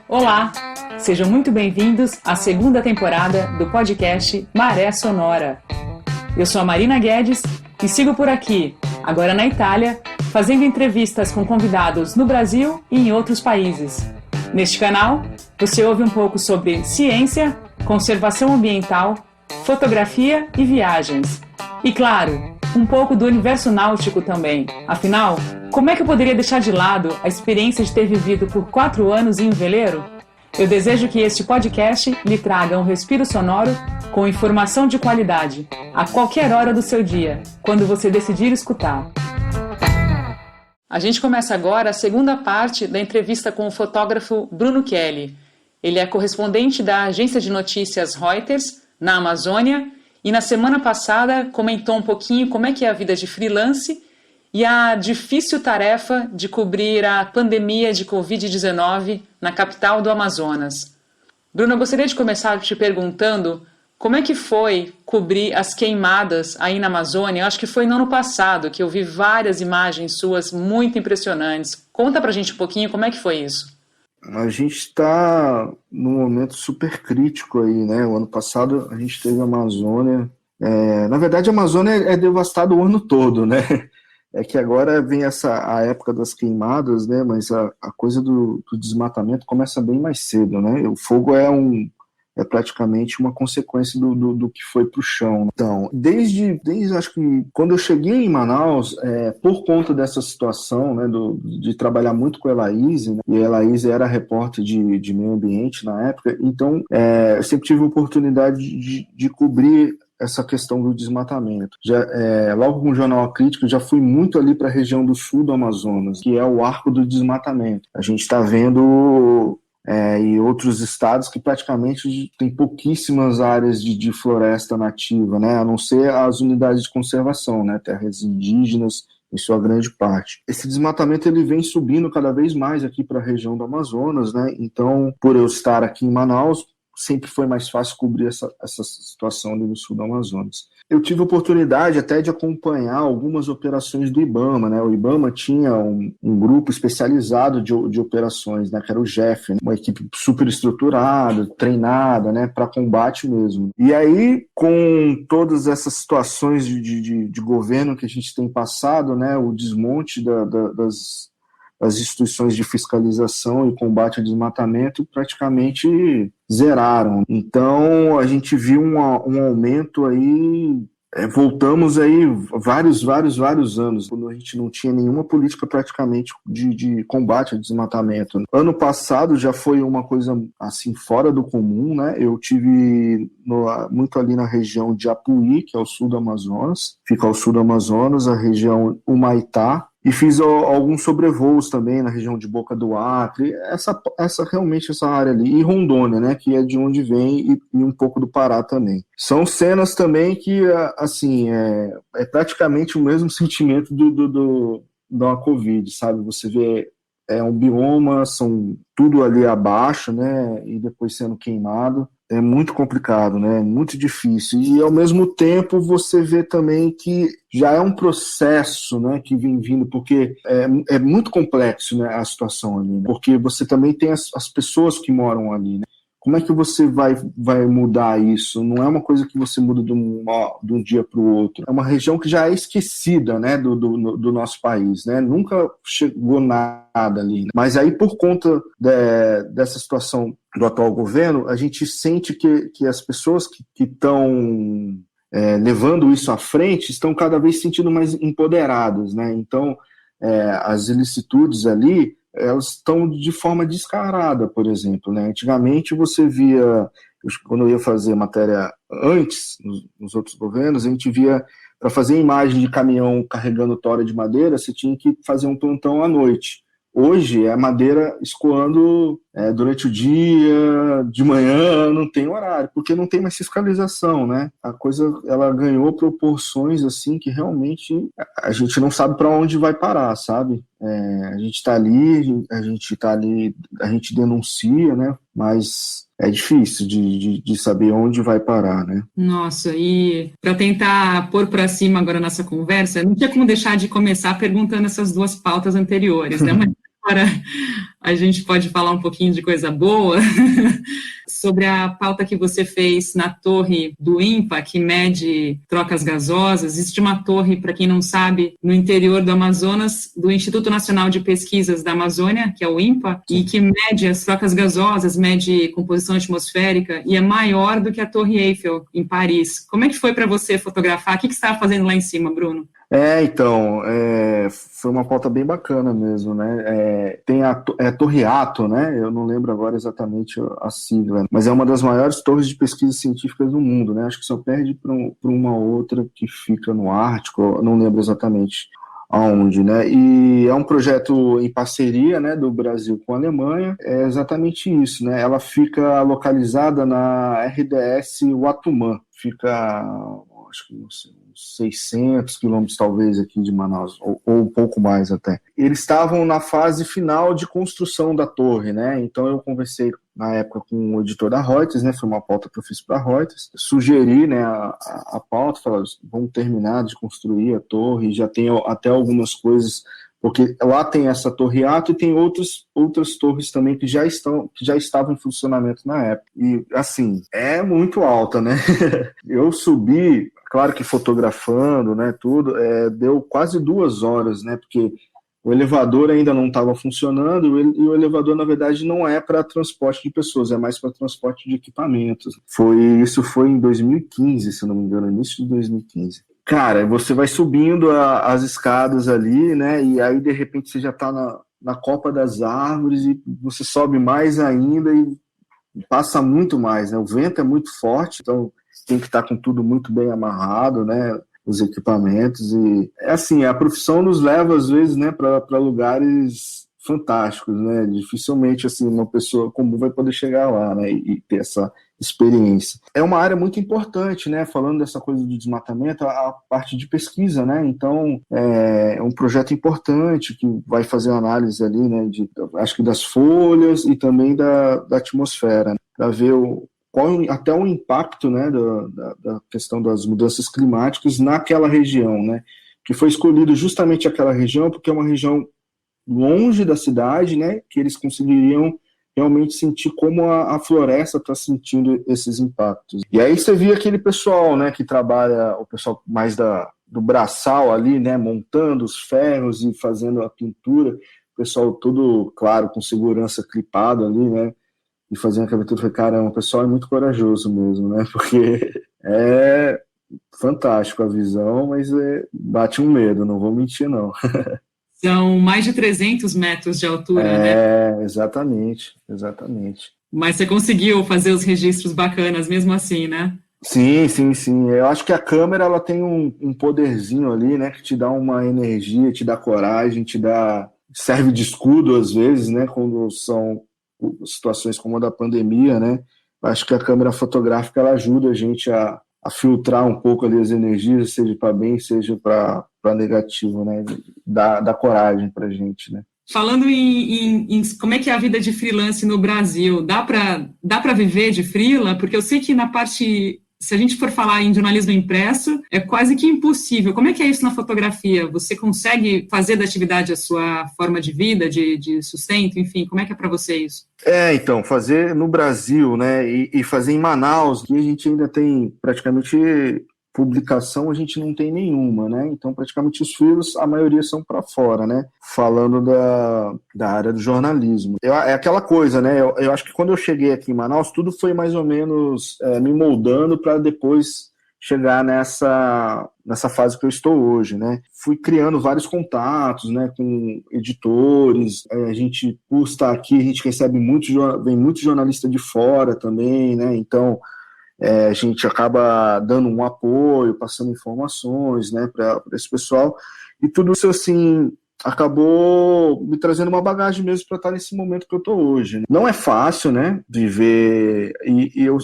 Olá, sejam muito bem-vindos à segunda temporada do podcast Maré Sonora. Eu sou a Marina Guedes e sigo por aqui, agora na Itália, fazendo entrevistas com convidados no Brasil e em outros países. Neste canal, você ouve um pouco sobre ciência, conservação ambiental, fotografia e viagens. E claro, um pouco do universo náutico também. Afinal, como é que eu poderia deixar de lado a experiência de ter vivido por 4 anos em um veleiro? Eu desejo que este podcast lhe traga um respiro sonoro com informação de qualidade, a qualquer hora do seu dia, quando você decidir escutar. A gente começa agora a segunda parte da entrevista com o fotógrafo Bruno Kelly. Ele é correspondente da agência de notícias Reuters, na Amazônia, e na semana passada comentou um pouquinho como é que é a vida de freelance e a difícil tarefa de cobrir a pandemia de Covid-19 na capital do Amazonas. Bruno, eu gostaria de começar te perguntando como é que foi cobrir as queimadas aí na Amazônia. Eu acho que foi no ano passado que eu vi várias imagens suas muito impressionantes. Conta pra gente um pouquinho como é que foi isso. A gente está num momento super crítico aí, né? O ano passado a gente teve a Amazônia. Na verdade, a Amazônia é devastada o ano todo, né? É que agora vem a época das queimadas, né? Mas a coisa do desmatamento começa bem mais cedo, né? O fogo é praticamente uma consequência do que foi para o chão. Então, desde acho que quando eu cheguei em Manaus, por conta dessa situação, né, de trabalhar muito com a Elaíse, né, e a Elaíse era repórter de meio ambiente na época, então eu sempre tive a oportunidade de cobrir essa questão do desmatamento. Logo com o Jornal Crítico, já fui muito ali para a região do sul do Amazonas, que é o arco do desmatamento. A gente está vendo e outros estados que praticamente tem pouquíssimas áreas de floresta nativa, né, a não ser as unidades de conservação, né, terras indígenas em sua grande parte. Esse desmatamento ele vem subindo cada vez mais aqui para a região do Amazonas, né, então por eu estar aqui em Manaus, sempre foi mais fácil cobrir essa situação ali no sul do Amazonas. Eu tive a oportunidade até de acompanhar algumas operações do IBAMA, né? O IBAMA tinha um grupo especializado de operações, né? Que era o GEF, né? Uma equipe super estruturada, treinada, né? Para combate mesmo. E aí, com todas essas situações de governo que a gente tem passado, né? O desmonte das instituições de fiscalização e combate ao desmatamento praticamente zeraram. Então, a gente viu um aumento aí, voltamos aí vários anos, quando a gente não tinha nenhuma política praticamente de combate ao desmatamento. Ano passado já foi uma coisa assim fora do comum, né? Eu tive muito ali na região de Apuí, que é o sul do Amazonas, fica ao sul do Amazonas, a região Humaitá, e fiz alguns sobrevoos também na região de Boca do Acre, realmente essa área ali, e Rondônia, né, que é de onde vem, e um pouco do Pará também. São cenas também que, assim, é praticamente o mesmo sentimento da Covid, sabe? Você vê, um bioma, são tudo ali abaixo, né, e depois sendo queimado. É muito complicado, né? Muito difícil. E, ao mesmo tempo, você vê também que já é um processo, né, que vem vindo, porque é muito complexo, né, a situação ali, né? Porque você também tem as pessoas que moram ali, né? Como é que você vai mudar isso? Não é uma coisa que você muda de um dia para o outro. É uma região que já é esquecida, né, do nosso país, né? Nunca chegou nada ali, né? Mas aí, por conta dessa situação do atual governo, a gente sente que as pessoas que estão levando isso à frente estão cada vez se sentindo mais empoderadas, né? Então, as ilicitudes ali, elas estão de forma descarada, por exemplo, né? Antigamente você via, quando eu ia fazer matéria antes, nos outros governos, a gente via, para fazer imagem de caminhão carregando tora de madeira, você tinha que fazer um plantão à noite. Hoje é madeira escoando durante o dia, de manhã, não tem horário, porque não tem mais fiscalização, né? A coisa, ela ganhou proporções, assim, que realmente a gente não sabe para onde vai parar, sabe? A gente está ali, a gente denuncia, né? Mas é difícil de saber onde vai parar, né? Nossa, e para tentar pôr para cima agora nossa conversa, não tinha como deixar de começar perguntando essas duas pautas anteriores, né? Mas agora a gente pode falar um pouquinho de coisa boa sobre a pauta que você fez na torre do INPA, que mede trocas gasosas. Existe uma torre, para quem não sabe, no interior do Amazonas, do Instituto Nacional de Pesquisas da Amazônia, que é o INPA, e que mede as trocas gasosas, mede composição atmosférica, e é maior do que a Torre Eiffel, em Paris. Como é que foi para você fotografar? O que você estava fazendo lá em cima, Bruno? Então, foi uma pauta bem bacana mesmo, né? Tem a Torre Ato, né? Eu não lembro agora exatamente a sigla, mas é uma das maiores torres de pesquisa científicas do mundo, né? Acho que só perde para uma outra que fica no Ártico, eu não lembro exatamente aonde, né? E é um projeto em parceria, né, do Brasil com a Alemanha. É exatamente isso, né? Ela fica localizada na RDS Uatumã, fica, acho que uns 600 quilômetros talvez aqui de Manaus, ou um pouco mais até. Eles estavam na fase final de construção da torre, né? Então eu conversei na época com o editor da Reuters, né? Foi uma pauta que eu fiz para a Reuters. Sugeri, né, a pauta, falei, vamos terminar de construir a torre, já tem até algumas coisas, porque lá tem essa torre Ato e tem outras torres também que já estavam em funcionamento na época. E, assim, é muito alta, né? Eu subi, claro que fotografando, né, tudo, deu quase 2 horas, né, porque o elevador ainda não estava funcionando e o elevador, na verdade, não é para transporte de pessoas, é mais para transporte de equipamentos. Isso foi em 2015, se não me engano, início de 2015. Cara, você vai subindo as escadas ali, né, e aí, de repente, você já está na copa das árvores e você sobe mais ainda e passa muito mais, né, o vento é muito forte, então tem que estar com tudo muito bem amarrado, né, os equipamentos, e assim, a profissão nos leva às vezes, né, para lugares fantásticos, né, dificilmente assim uma pessoa comum vai poder chegar lá, né, e ter essa experiência. É uma área muito importante, né, falando dessa coisa do desmatamento, a parte de pesquisa, né, então é um projeto importante que vai fazer uma análise ali, né, acho que das folhas e também da atmosfera, né, para ver até o impacto, né, da questão das mudanças climáticas naquela região, né, que foi escolhido justamente aquela região porque é uma região longe da cidade, né, que eles conseguiriam realmente sentir como a floresta está sentindo esses impactos. E aí você via aquele pessoal, né, que trabalha, o pessoal mais do braçal ali, né, montando os ferros e fazendo a pintura, o pessoal todo, claro, com segurança clipado ali, né, e fazendo aquela pintura. Falei, caramba, o pessoal é muito corajoso mesmo, né, porque é fantástico a visão, mas bate um medo, não vou mentir, não. São mais de 300 metros de altura, né? Exatamente. Mas você conseguiu fazer os registros bacanas mesmo assim, né? Sim. Eu acho que a câmera, ela tem um poderzinho ali, né, que te dá uma energia, te dá coragem, serve de escudo às vezes, né, quando são situações como a da pandemia, né. Acho que a câmera fotográfica, ela ajuda a gente a filtrar um pouco ali as energias, seja para bem, seja para negativo, né, dá coragem para a gente, né. Falando em como é que é a vida de freelance no Brasil, dá para viver de freela? Porque eu sei que na parte, se a gente for falar em jornalismo impresso, é quase que impossível. Como é que é isso na fotografia? Você consegue fazer da atividade a sua forma de vida, de sustento, enfim, como é que é para você isso? Então, fazer no Brasil, né, e fazer em Manaus, que a gente ainda tem praticamente publicação, a gente não tem nenhuma, né, então praticamente os freelas, a maioria são para fora, né, falando da área do jornalismo. É aquela coisa, né, eu acho que quando eu cheguei aqui em Manaus, tudo foi mais ou menos me moldando para depois chegar nessa fase que eu estou hoje, né? Fui criando vários contatos, né, com editores. A gente, por estar aqui, a gente recebe vem muito jornalista de fora também, né? Então, a gente acaba dando um apoio, passando informações, né, para esse pessoal. E tudo isso, assim, acabou me trazendo uma bagagem mesmo para estar nesse momento que eu estou hoje, né? Não é fácil, né, viver, e eu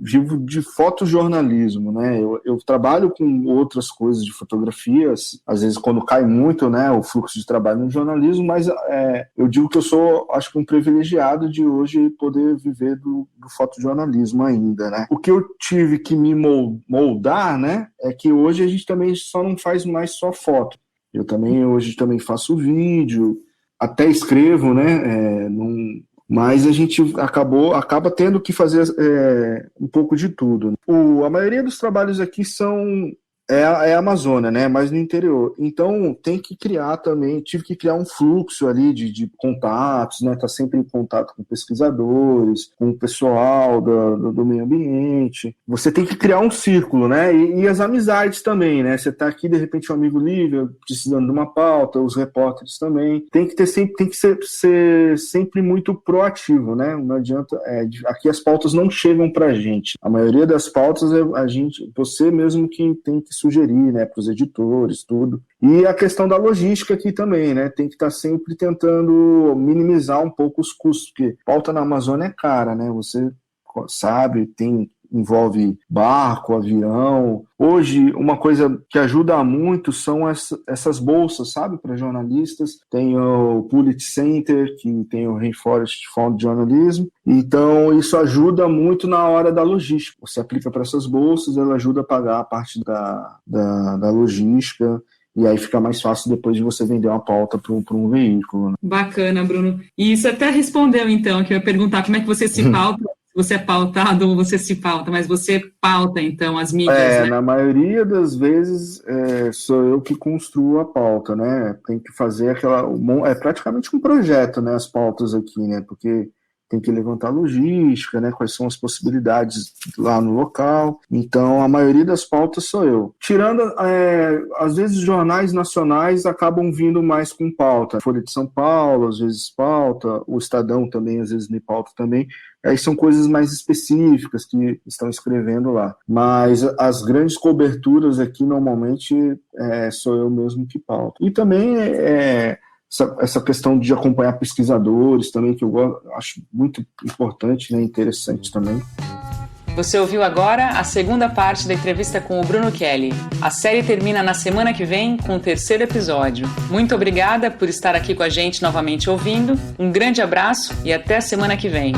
vivo de fotojornalismo, né? Eu trabalho com outras coisas de fotografias, às vezes quando cai muito, né, o fluxo de trabalho no jornalismo, mas eu digo que eu sou, acho que um privilegiado de hoje poder viver do fotojornalismo ainda, né? O que eu tive que me moldar, né, é que hoje a gente também só não faz mais só foto. Eu também hoje também faço vídeo, até escrevo, né, mas a gente acaba tendo que fazer um pouco de tudo. A maioria dos trabalhos aqui é a Amazônia, né? Mas no interior. Então tem que criar também, tive que criar um fluxo ali de contatos, né? Tá sempre em contato com pesquisadores, com o pessoal do meio ambiente. Você tem que criar um círculo, né? E as amizades também, né? Você tá aqui, de repente, um amigo livre, precisando de uma pauta, os repórteres também. Tem que ser sempre muito proativo, né? Não adianta. Aqui as pautas não chegam pra gente. A maioria das pautas você mesmo que tem que sugerir, né, para os editores, tudo. E a questão da logística aqui também, né, tem que estar sempre tentando minimizar um pouco os custos, porque pauta na Amazônia é cara, né, você sabe, envolve barco, avião. Hoje, uma coisa que ajuda muito são essas bolsas, sabe, para jornalistas. Tem o Pulitzer Center, que tem o Rainforest Fund Journalism. Então, isso ajuda muito na hora da logística. Você aplica para essas bolsas, ela ajuda a pagar a parte da logística. E aí fica mais fácil depois de você vender uma pauta para um veículo, né? Bacana, Bruno. E isso até respondeu, então, que eu ia perguntar como é que você se pauta. Você é pautado ou você se pauta, mas você pauta, então, as mídias, né? Na maioria das vezes sou eu que construo a pauta, né? Tem que fazer é praticamente um projeto, né? As pautas aqui, né? Porque tem que levantar logística, né? Quais são as possibilidades lá no local. Então, a maioria das pautas sou eu. Tirando, às vezes, jornais nacionais acabam vindo mais com pauta. Folha de São Paulo, às vezes pauta. O Estadão também, às vezes, me pauta também. Aí são coisas mais específicas que estão escrevendo lá. Mas as grandes coberturas aqui, normalmente, sou eu mesmo que pauto. E também essa questão de acompanhar pesquisadores também, que eu acho muito importante, né, interessante também. Você ouviu agora a segunda parte da entrevista com o Bruno Kelly. A série termina na semana que vem com o 3º episódio. Muito obrigada por estar aqui com a gente novamente ouvindo. Um grande abraço e até a semana que vem.